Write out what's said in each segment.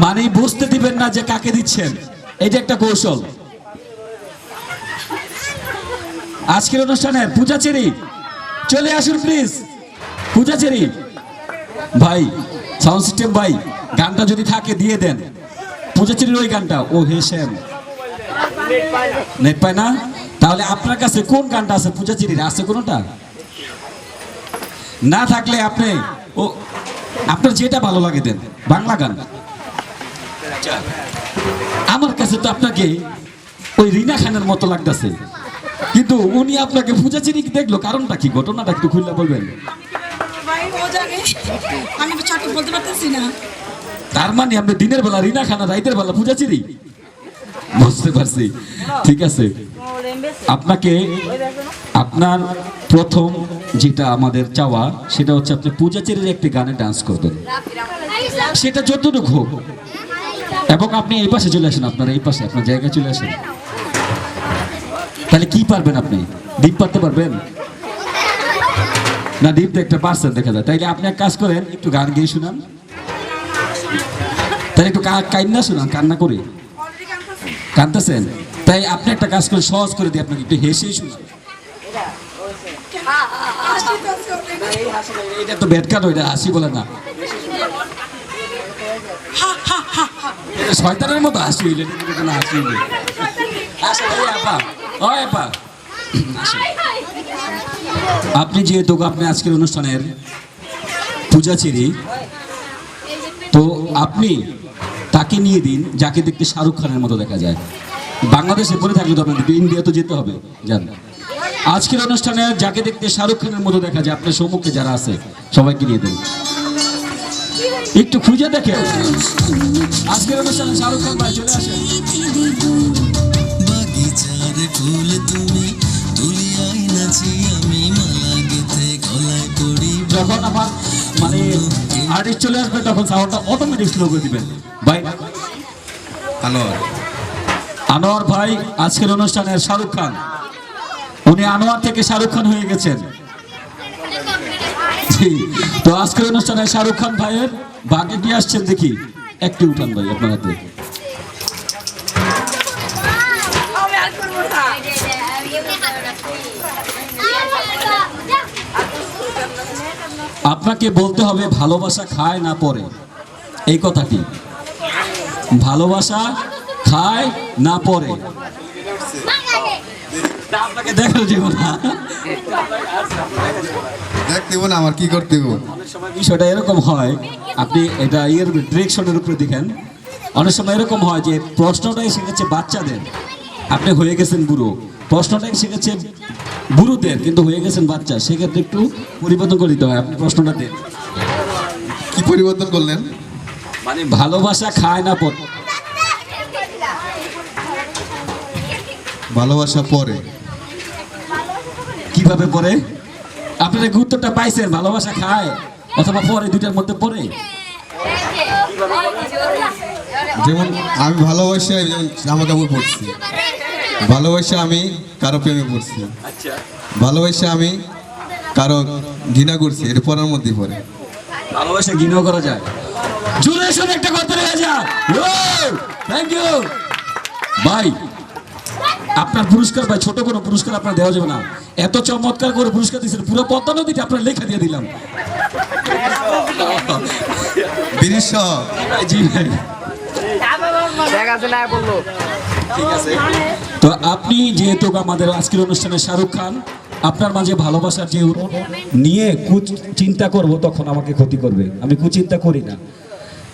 মানে বুঝতে দিবেন না যে কাকে দিচ্ছেন, এটা একটা কৌশল। আজকের অনুষ্ঠানের পূজাচেরি চলে আসুন প্লিজ। পূজাচেরি ভাই, সাউন্ড সিস্টেম ভাই, গানটা যদি থাকে দিয়ে দেন। পূজাচেরির ওই গানটা, ও হে শ্যাম, নেট পায় না। তাহলে আপনার কাছে কোন গানটা আছে পূজাচেরির? আছে কোনটা? না থাকলে আপনি ও আপনার যেটা ভালো লাগে দেন, বাংলা গান। আমার কাছে তো আপনাকে ওই রিনা খানের মতো লাগতেছে, কিন্তু উনি আপনাকে পূজাচেরি দেখলো, কারণটা কি, ঘটনাটা একটু খুলে বলবেন? আমি সঠিক বলতে পারতেছি না। তার মানে আপনি দিনের বেলা রিনা খান, রাইতের বেলা পূজাচেরি? বুঝতে পারছি, ঠিক আছে। আপনাকে আপনার প্রথম যেটা আমাদের চাওয়া সেটা হচ্ছে আপনি পূজাচেরির একটি গানে ডান্স করবেন, সেটা যতটুকু হোক। এবং আপনি এই পাশে চলে আসেন, আপনার এই পাশে আপনার জায়গায় চলে আসেন। তাহলে কি পারবেন আপনি? ডিপ পারতে পারবেন না? ডিপ তো একটা পার্সেন্ট দেখা যায়। তাইলে আপনি এক কাজ করেন, একটু গান গিয়ে শুনান। তাহলে একটু কান্না শুনান, কান্না করে কানতেছেন। তাই আপনি একটা কাজ করে সহজ করে দিই, আপনাকে একটু হেসেই শুনান। এটা তো ব্যাট কাট, ওইটা হাসি বলে না, এটা শয়তানের মতো হাসি হইলে কোনো হাসি হইলে। আপনি যেহেতু আপনি আজকের অনুষ্ঠানের পূজাচেরি, তো আপনি তাকে নিয়ে দিন যাকে দেখতে শাহরুখ খানের মতো দেখা যায়। বাংলাদেশে পড়ে থাকলে তো আপনাদের ইন্ডিয়া তো যেতে হবে, জান। আজকের অনুষ্ঠানে যাকে দেখতে শাহরুখ খানের মতো দেখা যায়, আপনার সম্মুখে যারা আছে সবাইকে নিয়ে দেন, একটু খুঁজে দেখে। আজকের অনুষ্ঠানে শাহরুখ খান ভাই চলে আসেন। যখন আমার মানে আর্টিস্ট চলে আসবে তখন সাউন্ডটা অটোমেটিক স্লো করে দিবেন ভাই। আনোয়ার ভাই আজকের অনুষ্ঠানের শাহরুখ খান, উনি আনোয়ার থেকে শাহরুখ খান হয়ে গেছেন। তো আজকের অনুষ্ঠানে শাহরুখ খান ভাইয়ের বাগে কি আসছেন দেখি, একটু উঠান ভাই আপনার হাতে। আপনাকে বলতে হবে ভালোবাসা খায় না পরে, এই কথাটি। ভালোবাসা খায় না পরে। আপনাকে দেখার দিব না, দেখতে না, আমার কি করতে হবে। অনেক সময় বিষয়টা এরকম হয়, আপনি এটা ইয়ের ডিরেকশনের উপরে দেখেন। অনেক সময় এরকম হয় যে প্রশ্নটাই শিখেছে বাচ্চাদের, আপনি হয়ে গেছেন বুড়ো। প্রশ্নটাই শিখেছে বুড়োদের, কিন্তু হয়ে গেছেন বাচ্চা। সেক্ষেত্রে একটু পরিবর্তন করে দিতে হয়। আপনি প্রশ্নটা দেন। কি পরিবর্তন করলেন? মানে ভালোবাসা খায় না পরে। ভালোবাসা পরে কিভাবে পরে? আপনারা গুরুত্বটা পাইছেন, ভালোবাসা খায় অথবা পরে, দুইটার মধ্যে পরে। যেমন আমি ভালোবাসা জামা কাপড় পরছি, ভালোবাসা আমি কারো প্রেমে পড়ছি, ভালোবাসা আমি কারো ঘৃণা করছি, এর পরের মধ্যে পড়ে। ভালোবাসা ঘৃণা করা যায়। জুড়ে শুনে একটা কথা রয়ে যা। থ্যাংক ইউ ভাই। আপনার পুরস্কার ভাই, ছোট কোনো পুরস্কার আপনার দেওয়া যাবে না। এত চমৎকার করে পুরস্কার দিয়েছেন, পুরো পদ্মা নদীটা আপনার লেখা দিয়ে দিলাম। জি ভাই, ঠিক আছে। তো আপনি যেহেতু আমাদের আজকের অনুষ্ঠানে শাহরুখ খান, আপনার মাঝে ভালোবাসার যে নিয়ে চিন্তা করব, তখন আমাকে ক্ষতি করবে। আমি কুচিন্তা করি না।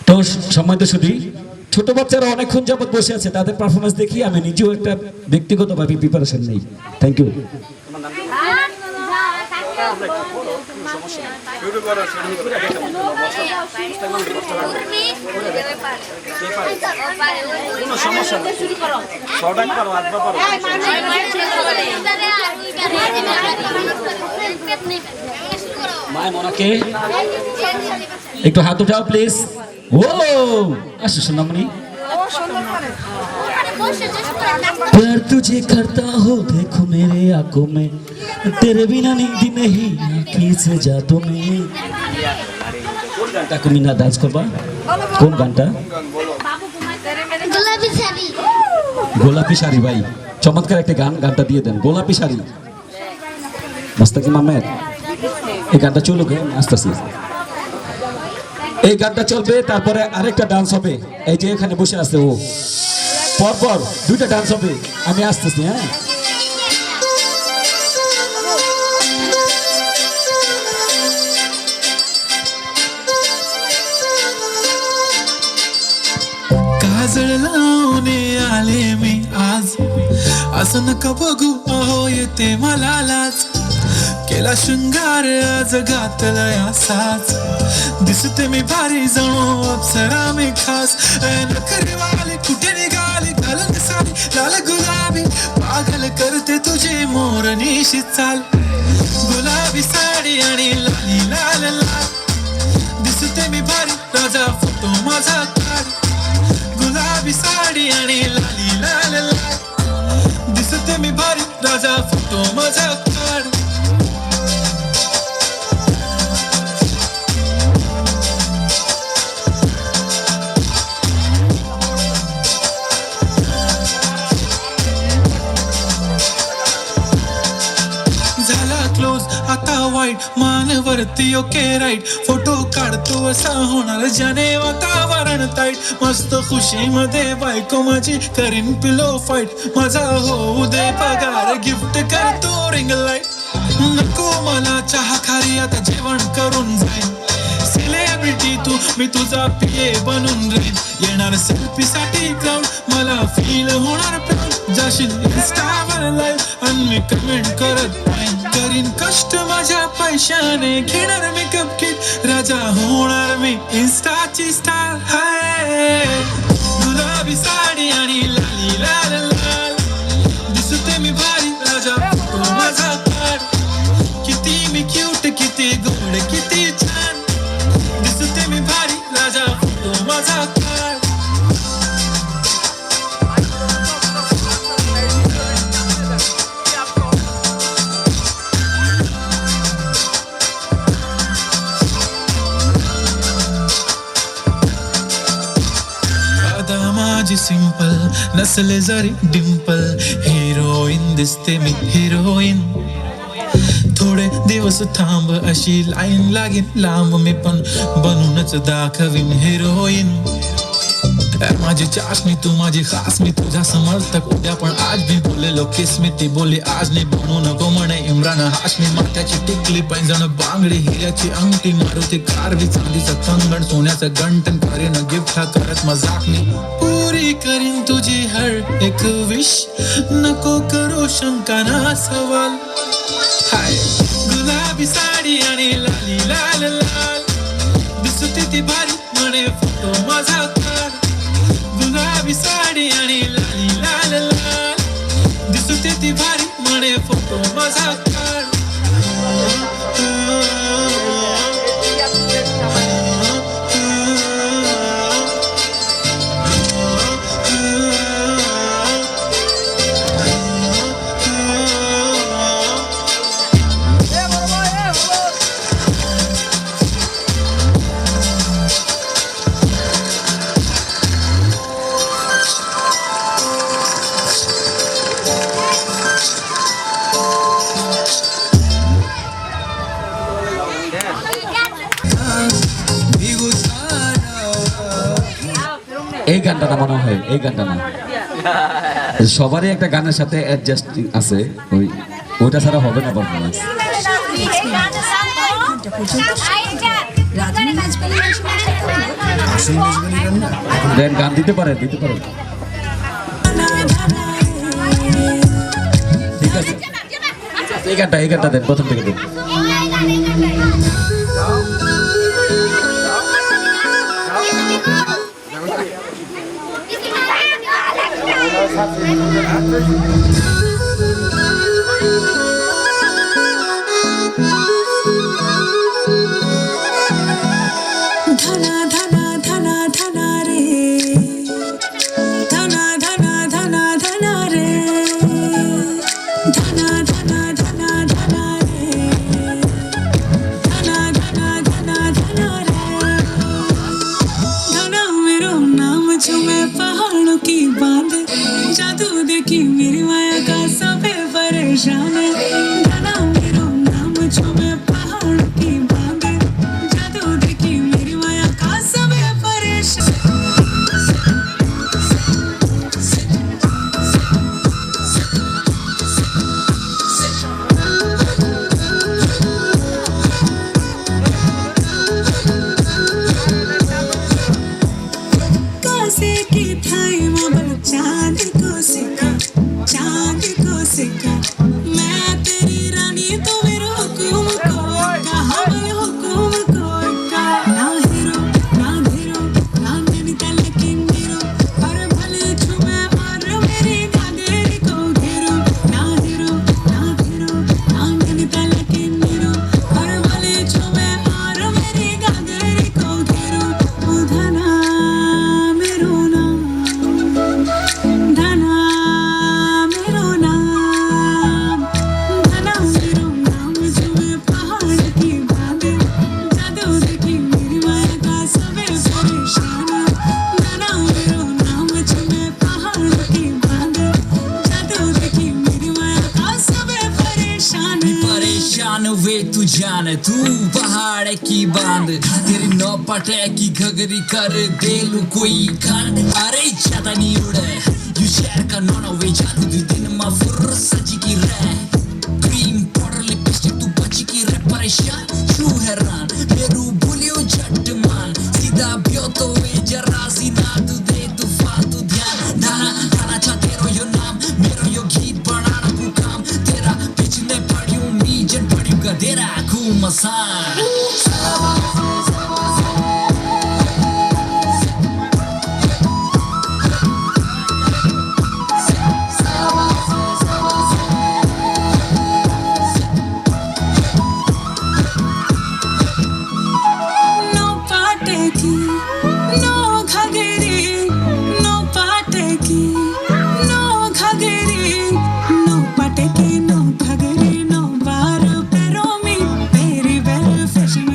তো সময় তো শুধু ছোট বাচ্চারা অনেকক্ষণ যাবত বসে আছে, তাদের পারফরমেন্স দেখি আমি নিজেও একটা ব্যক্তিগতভাবে প্রিপারেশন নেই। Thank you. মায় মনাকে একটু হাত উঠাও প্লিজ। ও আসো সোনামণি। प्यार तुझे करता हो देखो मेरे आंखों में, तेरे बिना नींद नहीं किसे जा तुम्हें কোন গানটা তুমি না ডান্স করবা কোন গানটা গোলাপি শাড়ি গোলাপি শাড়ি ভাই চমৎকার একটা গান গানটা দিয়ে দেন গোলাপি শাড়ি মাস্তাকিম আহমেদ এই গানটা চলুক আস্তে আস্তে এই গানটা চলবে তারপরে আরেকটা ডান্স হবে এই যে এখানে বসে আছে ও পর পর দুইটা ডান্স হবে আমি আসতেছি হ্যাঁ काजळ लावणे आले मी आज असं नका बघू अहो येते मला लाज केला शृंगार आज घातलाय असाच दिसते मी भारी जणू अप्सरा मी खास नखरेवाली कुठे निघाली घालून साडी लाल गुलाबी पागल करते तुझे मोरनीशी चाल गुलाबी साडी आणि लाली लाल लाल दिसते मी भारी राजा फोटो माझा काढ गुलाबी साडी आणि लाली लाल लाल दिसते मी भारी राजा फोटो माझा काढ झाला क्लोज आता वाईट मानवरती ओके राईट फोटो काढतो असा होणार ज्याने वातावरण ताईट मस्त खुशी मध्ये बायको माझी करीन पिलो फाईट माझा होऊ दे पगार गिफ्ट करतो रिंग लाईट नको मला चहा खारी आता जेवण करून जाईन सेलिब्रिटी तू मी तुझा पिये बनून राहीन येणार सेल्फी साठी क्राऊड मला फील होणार प्राऊड जाशील इंस्टावर लाईव्ह आणि मी कमेंट करत राहीन करीन कष्ट माझ्या पैशाने घेणार मेकअप किट राजा होणार मी इंस्टाची स्टार हाय गुलाबी साडी आणि लाली लाल लाल दिसते मी भारी राजा फोटो माझा काढ किती मी क्यूट किती गोड किती छान दिसते मी भारी राजा फोटो माझा काढ माझी सिंपल नसले जरी डिंपल हिरोईन दिसते मी हिरोईन थोडे दिवस थांब अशी लाईन लागेल लांब मी पण बनूनच दाखवीन हिरोईन माझी चाशनी तू माझी खास मी तुझा समर्थक उद्या पण आज मी बोलेलो किस मी ती बोली आज नाही बनू नको म्हणे इम्रान हाशमी माथ्याची टिकली पैंजण बांगडी हिऱ्याची अंगठी मारुती कारवी चांदीचं कंगण सोन्याचं गंटन करीन गिफ्ट हा करत मजाक मी पुरी करीन तुझी हर एक विश नको करू शंका ना सवाल हाय गुलाबी साडी आणि लाली लाल लाल दिसते ती भारी म्हणे फोटो माझा काढ गुलाबी साडी आणि लाली लाल लाल दिसते ती भारी म्हणे फोटो माझा काढ এই গানটা না মনে হয় এই গানটা না সবারই একটা গানের সাথে অ্যাডজাস্ট আছে ওইটা ছাড়া হবে না পারফরমেন্স দেন গান দিতে পারে ঠিক আছে এই গানটা দেন প্রথম থেকে দেন धना धना धना धना रे धना धना धना धना रे धना धना धना धना जान तू पहाड़ की बांध तेरी नौ पटे की घगरी कर देलू कोई कांड अरे ज्यादा नहीं उड़े यू शेयर का नोना वे जादू दी दिन मा फुर सजी की रे क्रीम पाउडर लिपस्टिक तू बची की रे परेशान तू हैरान मेरू भूलियो झट मान सीधा बियो तो वे जरा सी ना तू दे तू फालतू ध्यान दाना दाना चा तेरो यो नाम मेरो यो गीत बनाना को काम तेरा पिछले पढ़ियो मी जन पढ़ियो का तेरा घूमसान No pateki, no ghageri, no pateki, no ghageri, no pateki, no ghageri, no bar pero mi peri ver fashion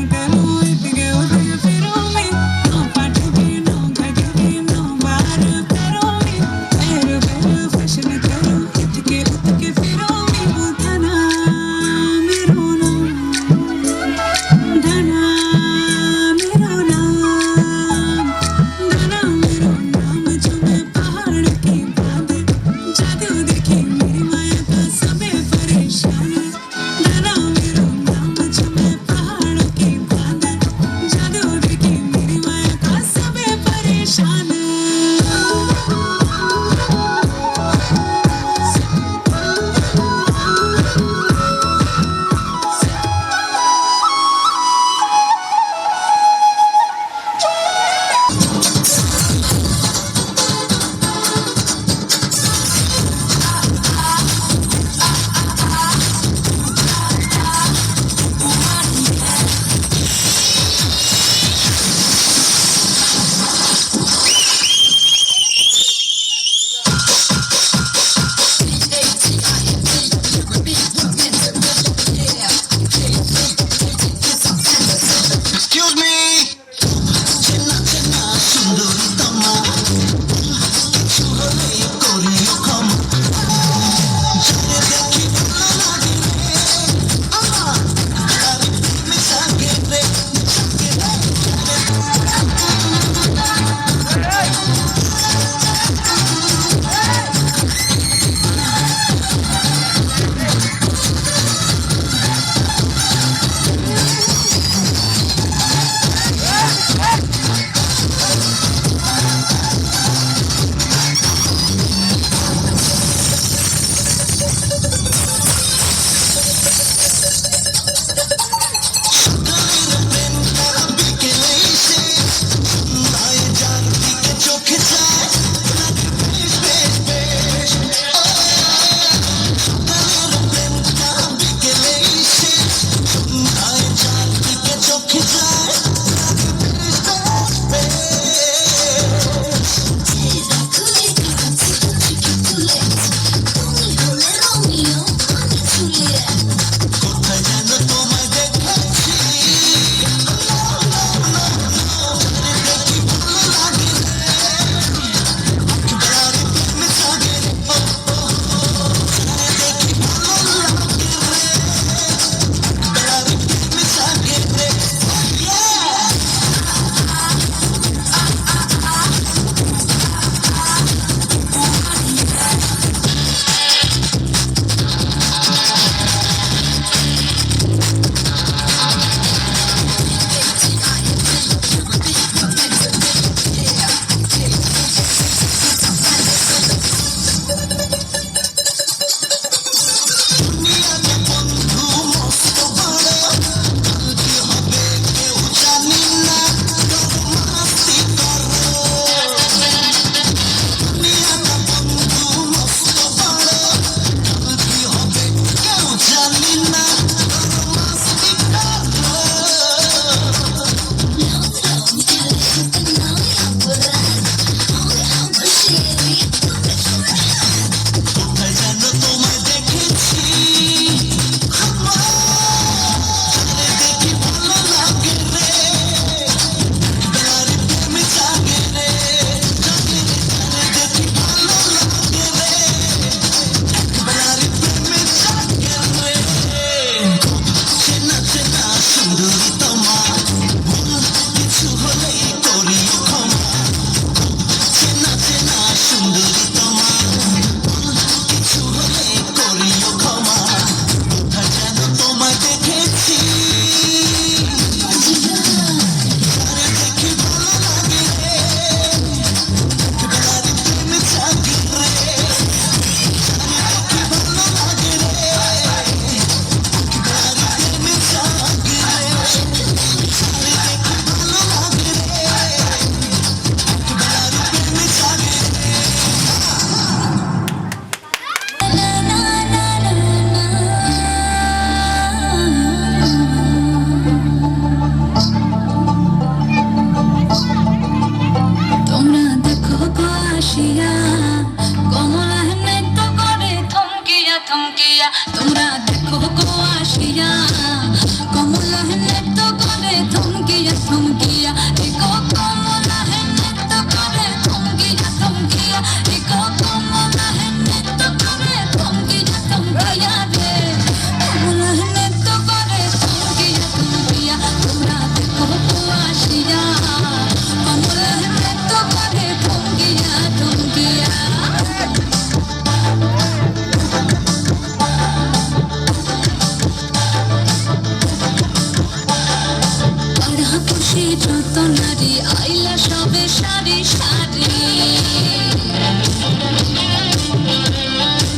নারী আইলা সবে সারি সারি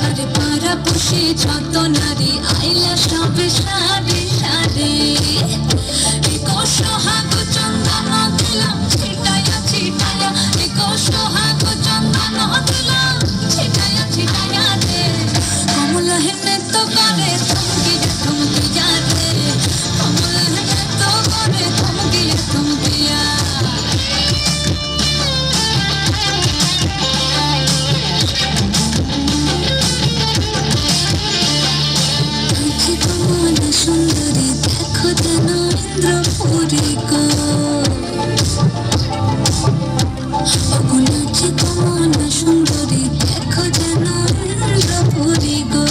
আরে পাড়া পুষি যত নারী আইলা সবে সারি সারি সোহাগ চন্দন দিলাম ছিটায়া ছিটায়া সোহাগ চন্দন দিলাম ছিটায়া ছিটায়া রে কমলা হেনে তো করে থমকিয়া থমকিয়া রে কমলা হেনে তো করে থমকিয়া থমকিয়া কমলা সুন্দরী দেখো যেন ইন্দ্রপুরী গো অগুলাচি কমলা সুন্দরী দেখো যেন ইন্দ্রপুরী গো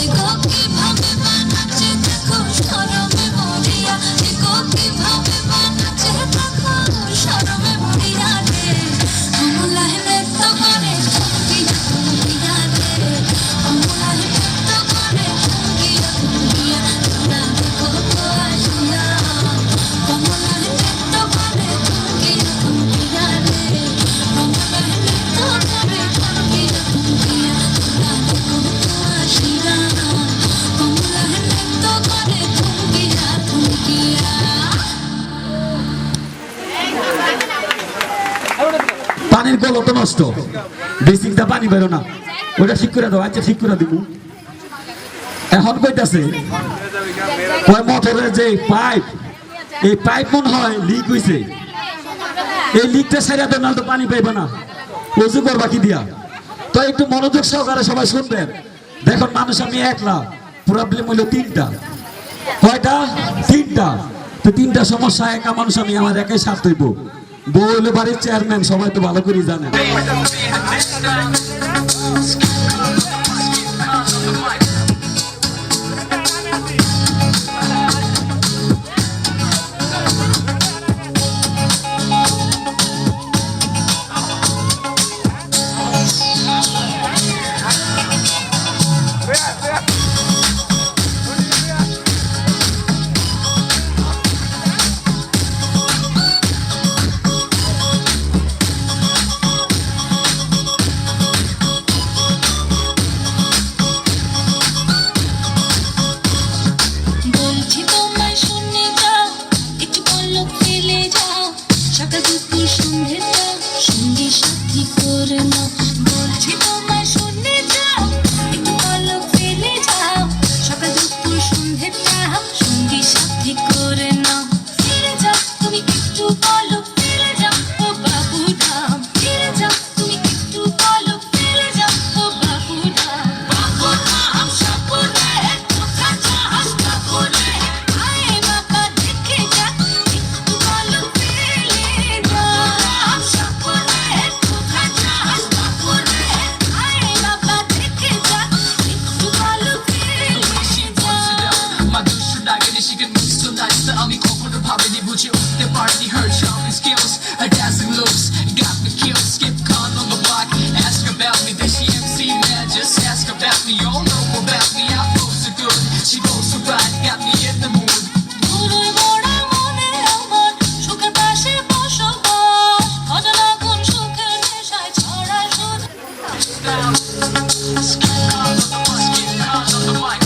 এগো কিভাবে বানাচ্ছে দেখো শরমে মরিয়া এগো কিভাবে বানাচ্ছে দেখো শরমে মরিয়া রে কমলা হেনে তো করে থমকিয়া থমকিয়া রে কমলা হেনে তো করে থমকিয়া থমকিয়া তোরা দেখো তো আসিয়া কমলা হেনে তো করে থমকিয়া থমকিয়া রে কমলা হেনে তো করে থমকিয়া থমকিয়া তোরা দেখো তো আসিয়া কমলা হেনে তো করে থমকিয়া থমকিয়া পানির কল তো নষ্ট, বেসিকটা পানি বেরো না, ওটা ঠিক করে দাও। আচ্ছা ঠিক করে দিব। এখন কইতাছে ওই মোটরের যে পাইপ, এই পাইপ মনে হয় লিক হইছে, এই লিকটা সাইরা দেন না তো পানি পাইবে না, উজু করবা কি দিয়া। তো একটু মনোযোগ সহকারে সবাই শুনবেন। দেখুন মানুষ আমি একলা, প্রবলেম হইলো তিনটা। কয়টা? তিনটা। তো তিনটা সমস্যা একা মানুষ আমি আমার একাই সাথ হইব। বউ হলো বাড়ির চেয়ারম্যান, সবাই তো ভালো করেই জানেন। বলছি তোমায় শুনে যাও একটু পলক ফেলে যাও সকাল দুপুর সন্ধ্যেটা সঙ্গী সাথী করে নাও বলছি তোমায় শুনে যাও একটু পলক ফেলে যাও সকাল দুপুর সন্ধ্যেটা সঙ্গী সাথী করে নাও ফিরে যাও তুমি একটু পলক ফেলে যাও ও বাবু রাম ফিরে যাও তুমি একটু পলক ফেলে যাও ও বাবু রাম বাবু রাম সাপুরে কোথা যাস বাপুরে আয় বাবা দেখে যা একটু পলক ফেলে যা রাম সাপুরে কোথা যাস বাপুরে আয় বাবা দেখে যা একটু পলক ফেলে যা My douche dragon, she can move so nice. আমি কখনো ভাবিনি বুঝে উঠতে পারিনি her charming skills, her dancing looks got me killed. Skip con on the block, ask about me, then she MC man. Just ask about me, all know about me. I flow so good, she goes so right, got me in the mood. পুরুই মোড়া মনে আমার সুখের পাশে বসবাস অজানা কোন সুখের নেশায় ছড়ায় শুধু Skip con on the bus, skip con on the mic.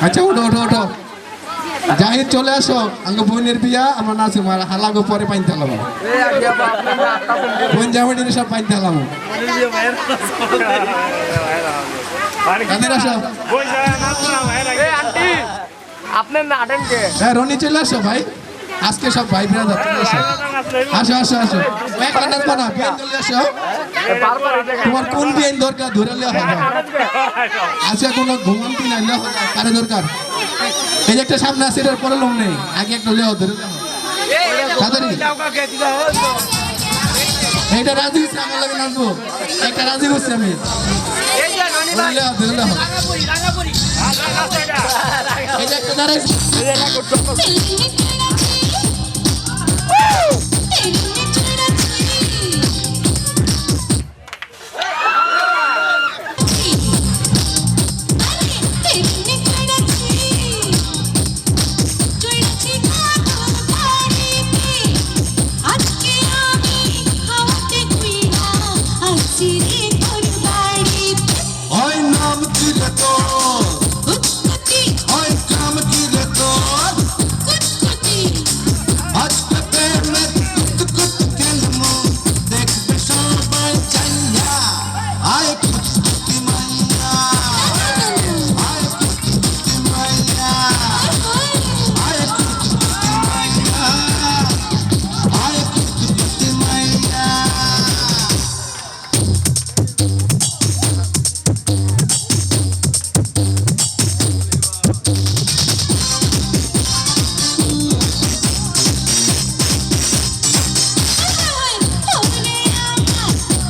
আচ্ছা ওঠো ওঠো ওঠো জাহিদ চলে আসো আঙ্গ বোনের বিয়া আমরা নাচি মারা হালাগো পরে পাইতে হলাম বোন জামাইনি সব পাইতে হলাম কাদের আসো আপনার না আটেন কে হ্যাঁ রনি চলে আসো ভাই আজকে সব ভাই ব্রাদার চলে আসো আসো আসো আসো একটা নাচবো না বিয়ান চলে আসো তোমার কোন বিয়ান দরকার ধরে লিয়া হবে আজকে কোনো ঘুমন্তি না লিয়া হবে কারে দরকার এই যে একটা সামনে আছে এটার পরে লোক নেই আগে একটা লিয়া ধরে তাড়াতাড়ি এইটা রাজি হচ্ছে আমার লাগে নাচবো একটা রাজি করছি আমি লিয়া ধরে লিয়া হবে এই যে একটা দাঁড়াইছে ওই নাম কি রে তোর ওই কাম কি রে তোর আজকে প্রেমে কুত কুত খেলমু দেখবে সবাই চাইয়া আয় কুত কুতি মাইয়া আয় কুত কুতি মাইয়া আয় কুত কুতি মাইয়া আয় কুত কুতি মাইয়া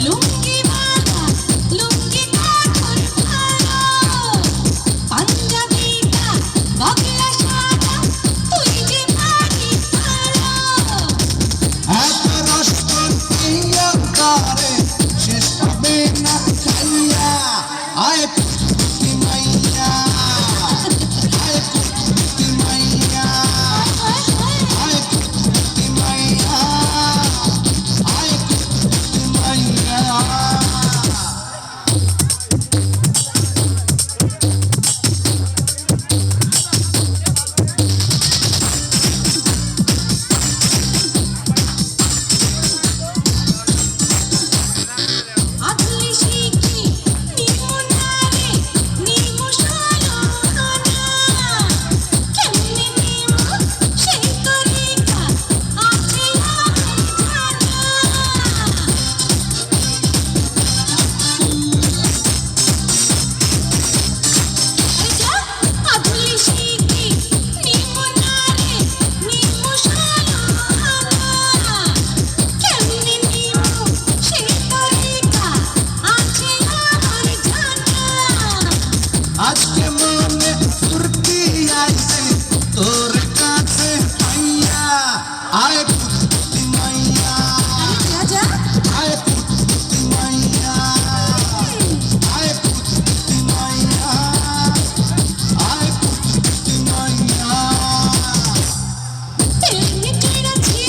লুঙ্গি বাঁধা লুঙ্গি কাঠুর ভালো পাঞ্জাবিটা বাংলা সাদা তুই যে ভারী ভালো এত রষ্ট দিয়া করে শেষ হবে না খাইয়া আয় কুতি মাইয়া আয় কুতি মাইয়া আয় কুতি মাইয়া আয় কুতি মাইয়া আধুলি শিখি নিমু নারে নিমু সালোনা কেমনে নিমু সেই তরিকা আছে আমি জানা আধুলি শিখি নিমু নারে নিমু সালোনা কেমনে নিমু সেই তরিকা আছে আমার জানা আজকে মনে ফুর্তি আইছে তোর কাছে পাইয়া আয় কুতি মাইয়া রাজা আয় কুতি মাইয়া আয় কুতি মাইয়া আয় কুতি মাইয়া তেরে চড়াছি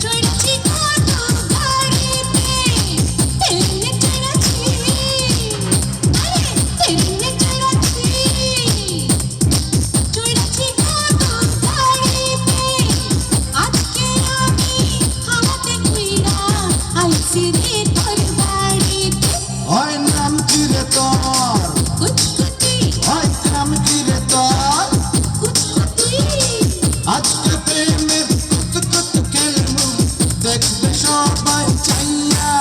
চড়াছি কত গাড়িতে তেরে চড়াছি তেরে চড়াছি চড়াছি কত গাড়িতে আজকে আমি হাতে কইরা আইছি রে তোর বাড়িতে ওই নাম কি রে তোর কুচকুচি ওই কাম কি রে তোর কুচকুচি আজকে প্রেমে কুত কুত খেলমু দেখবে সবাই চাইয়া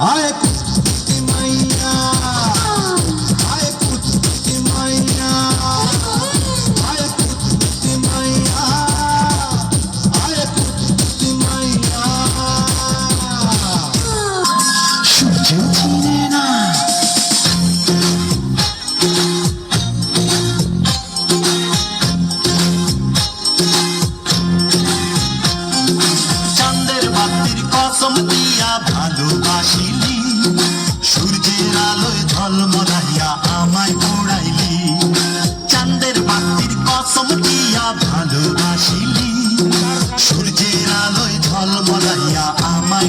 আয় কুতি মাইয়া আয় কুতি মাইয়া আয় কুতি মাইয়া আয় কুতি মাইয়া চাঁদের বাতির কসম দিয়া ভালোবাসিলি সূর্যের আলোয় ঝলমলাইয়া আমায় পোড়াইলি চাঁদের বাতির কসম দিয়া ভালোবাসিলি সূর্যের আলোয় ঝলমলাইয়া আমায়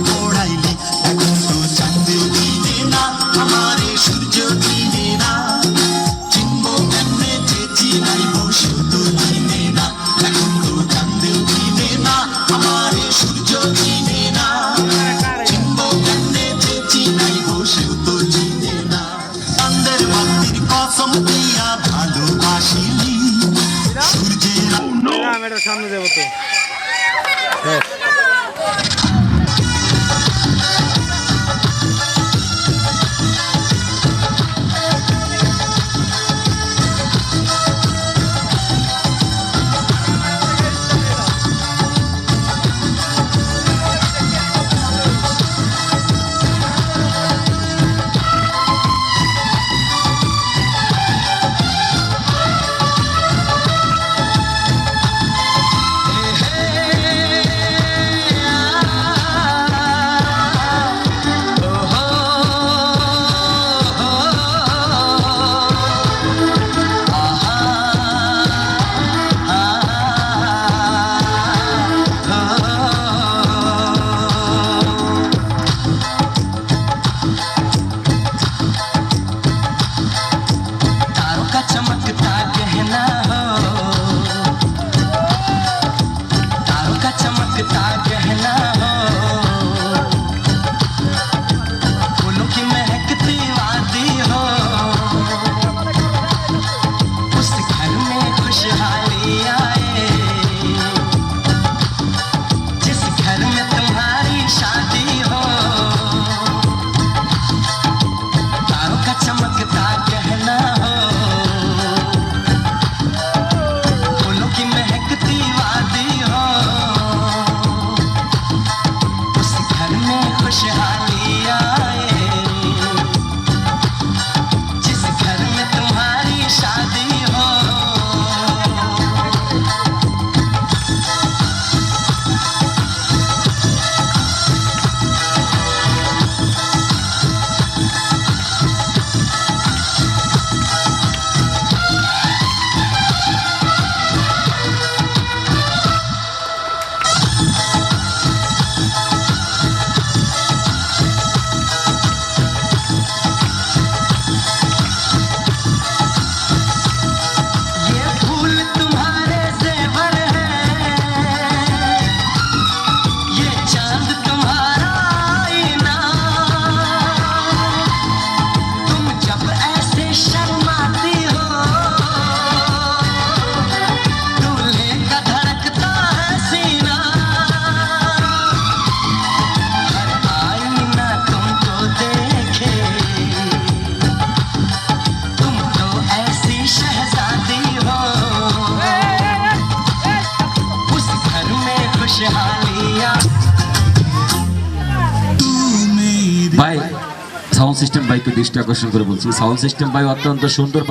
সাউন্ড সিস্টেম ভাইকে দৃষ্টি আকর্ষণ করে বলছি, সাউন্ড সিস্টেম ভাই অত্যন্ত সুন্দর।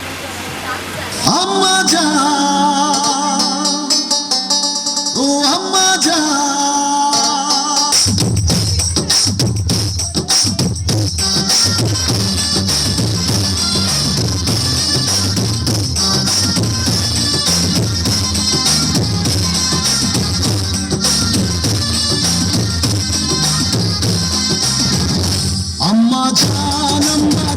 আম্মা জান ও আম্মা জান আম্মা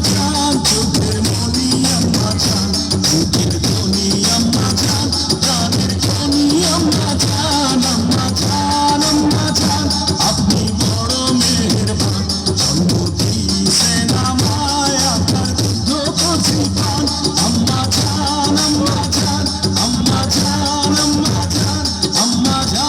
জান চোখের মনি আম্মা জান চোখের ধনি আম্মা জান প্রাণের ধনি আম্মা জান আপনি বড় মেহেরবান জন্ম দিয়েছেন আমায় আপনার বুদ্ধ প্রতিপান আম্মা জান আম্মা জান আম্মা জান আম্মা জান আম্মা জান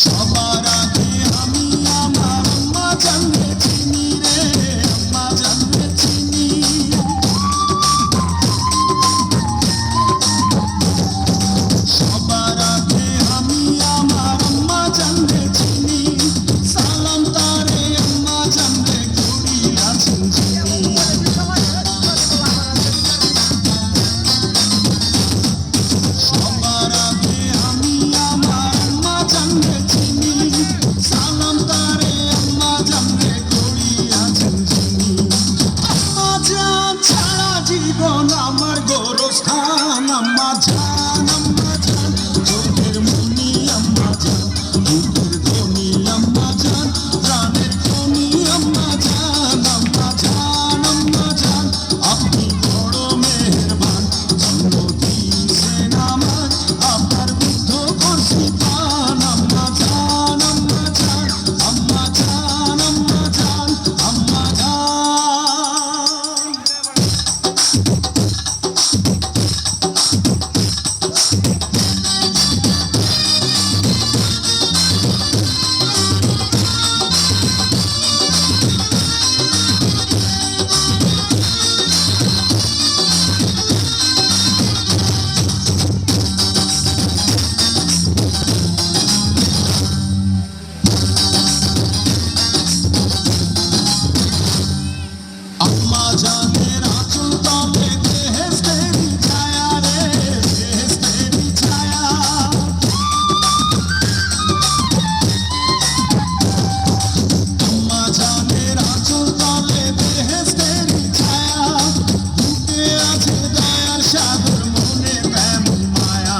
সবার আগে আমি আমার আম্মা জানলে চিনি রে আম্মা জানলে চিনি সবার আগে আমি আমার আম্মা জানলে চিনি সালাম তারে আম্মা জানলে করি আছেন চিনি সবার আগে আমি আমার আম্মা জানলে চিনি সালাম তারে আম্মা জানলে করি আছেন চিনি আম্মা জান ছাড়া জীবন আমার গোরস্থান আম্মা জান চোখের মনি আম্মা জান বুকের ধনি আম্মা জান প্রাণের ধনি আম্মা জান আপনি বড় মেহেরবান জন্ম দিয়েছেন আমায় আপনার বুদ্ধ করছি পান আম্মা জান আম্মা জান আম্মা জান আম্মা জান আম্মা জান আম্মা জানের আঁচল তলে বেহেশতেরি ছায়া রে বেহেশতেরি ছায়া আম্মা জানের আঁচল তলে বেহেশতেরি ছায়া বুকে আছে দয়ার সাগর মনে তেমন মায়া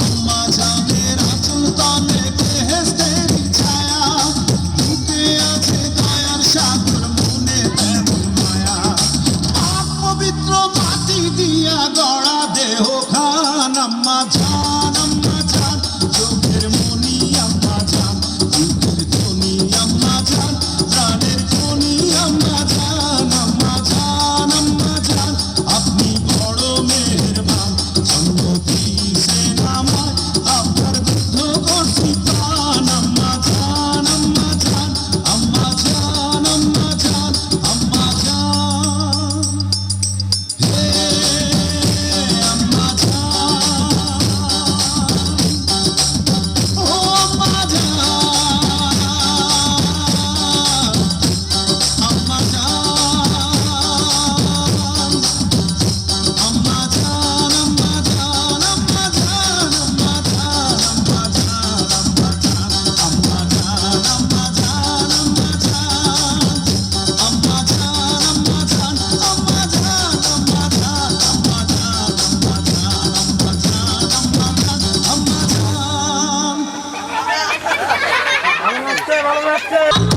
আম্মা জানের আঁচল তলে বেহেশতেরি ছায়া বুকে আছে দয়ার সাগর মনে তেমন মায়া পাক পবিত্র মাটি দিয়া গড়া দেহ খান আম্মা জান চোখের মনি আম্মা জান বুকের ধনি আম্মা জান প্রাণের ধনি আম্মা জান আপনি বড় মেহেরবান জন্ম দিয়েছেন আমায় আপনার বুদ্ধ করছি পান আম্মা জান আম্মা জান আম্মা জান আম্মা জান আম্মা জান হে আম্মা জান ও আম্মা জান আম্মা জান আম্মা জান আম্মা জান আম্মা জান আম্মা জান আম্মা জান আম্মা জান আম্মা জান আম্মা জান আম্মা জান আম্মা জান আম্মা জান আম্মা জান আম্মা জান আম্মা জান আম্মা জান আম্মা জান ভালো লাগছে